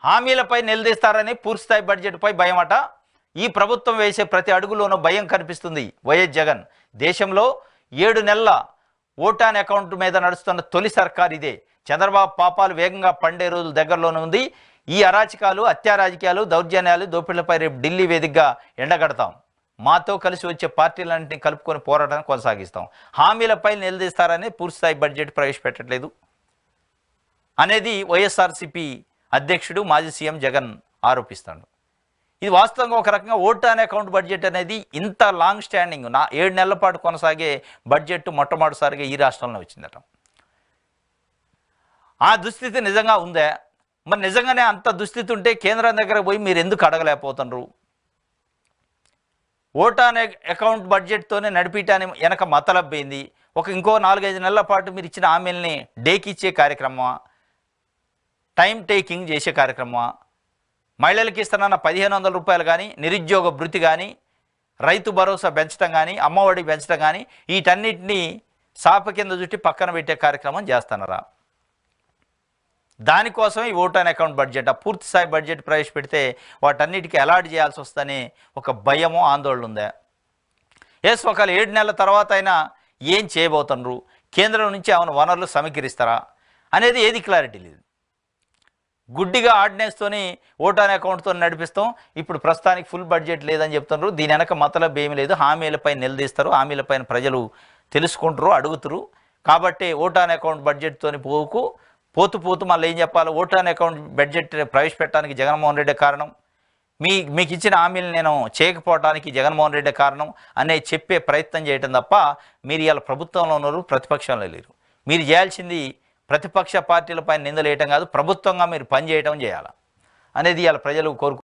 హామీలపై నిలదీస్తారని పూర్తిస్థాయి బడ్జెట్పై భయమట. ఈ ప్రభుత్వం వేసే ప్రతి అడుగులోనూ భయం కనిపిస్తుంది. వైఎస్ జగన్ దేశంలో 7 నెలల ఓటాన్ అకౌంట్ మీద నడుస్తున్న తొలి సర్కార్ ఇదే. చంద్రబాబు పాపాలు వేగంగా పండే రోజులు దగ్గరలోనే ఉంది. ఈ అరాచకాలు, హత్యారాజకీయాలు, దౌర్జన్యాలు, దోపిడీలపై రేపు ఢిల్లీ వేదికగా ఎండగడతాం. మాతో కలిసి వచ్చే పార్టీలన్నింటినీ కలుపుకొని పోరాటం కొనసాగిస్తాం. హామీలపై నిలదీస్తారని పూర్తిస్థాయి బడ్జెట్ ప్రవేశపెట్టట్లేదు అనేది వైఎస్ఆర్సీపీ అధ్యక్షుడు మాజీ సీఎం జగన్ ఆరోపిస్తాడు. ఇది వాస్తవంగా ఒక రకంగా ఓటాన్ అకౌంట్ బడ్జెట్ అనేది ఇంత లాంగ్ స్టాండింగ్ 7 నెలల పాటు కొనసాగే బడ్జెట్ మొట్టమొదటిసారిగా ఈ రాష్ట్రంలో వచ్చిందట. ఆ దుస్థితి నిజంగా ఉందా? మరి నిజంగానే అంత దుస్థితి ఉంటే కేంద్రం దగ్గర పోయి మీరు ఎందుకు అడగలేకపోతున్నారు? ఓటాన్ అకౌంట్ బడ్జెట్తోనే నడిపించడానికి వెనక మతలబ్బైంది. ఇంకో 4-5 నెలల పాటు మీరు ఇచ్చిన హామీలని డేకిచ్చే కార్యక్రమమా, టైం టేకింగ్ చేసే కార్యక్రమమా, మహిళలకి ఇస్తున్న 1500 రూపాయలు కానీ, నిరుద్యోగ భృతి కానీ, రైతు భరోసా పెంచడం కానీ, అమ్మఒడి పెంచడం కానీ, వీటన్నిటినీ సాప కింద చుట్టి పక్కన పెట్టే కార్యక్రమం చేస్తున్నారా? దానికోసం ఈ ఓటాన్ అకౌంట్ బడ్జెట్, ఆ పూర్తిస్థాయి బడ్జెట్ ప్రవేశపెడితే వాటన్నిటికీ అలాట్ చేయాల్సి వస్తుందని ఒక భయమో ఆందోళన ఉందా? ఒకవేళ 7 నెలల తర్వాత అయినా ఏం చేయబోతున్నారు? కేంద్రం నుంచి ఏమైనా వనరులు సమీకరిస్తారా అనేది ఏది క్లారిటీ లేదు. గుడ్డిగా ఆర్డినెన్స్తోని ఓటాన్ అకౌంట్తో నడిపిస్తాం. ఇప్పుడు ప్రస్తుతానికి ఫుల్ బడ్జెట్ లేదని చెప్తున్నారు. దీని వెనక మతలబ్ ఏమీ లేదు. హామీలపై నిలదీస్తారు, హామీలపైన ప్రజలు తెలుసుకుంటారు, అడుగుతారు. కాబట్టి ఓటాన్ అకౌంట్ బడ్జెట్తోని పోతూ మళ్ళీ ఏం చెప్పాలి? ఓటాన్ అకౌంట్ బడ్జెట్ ప్రవేశపెట్టడానికి జగన్మోహన్ రెడ్డి కారణం, మీకు ఇచ్చిన హామీలు నేను చేయకపోవడానికి జగన్మోహన్ రెడ్డి కారణం అనే చెప్పే ప్రయత్నం చేయటం తప్ప మీరు ఇవాళ ప్రభుత్వంలో ఉన్నారు, ప్రతిపక్షంలో లేరు. మీరు చేయాల్సింది ప్రతిపక్ష పార్టీలపై నిందలు వేయటం కాదు, ప్రభుత్వంగా మీరు పనిచేయటం చేయాలి అనేది ఇవాళ ప్రజలు కోరుకు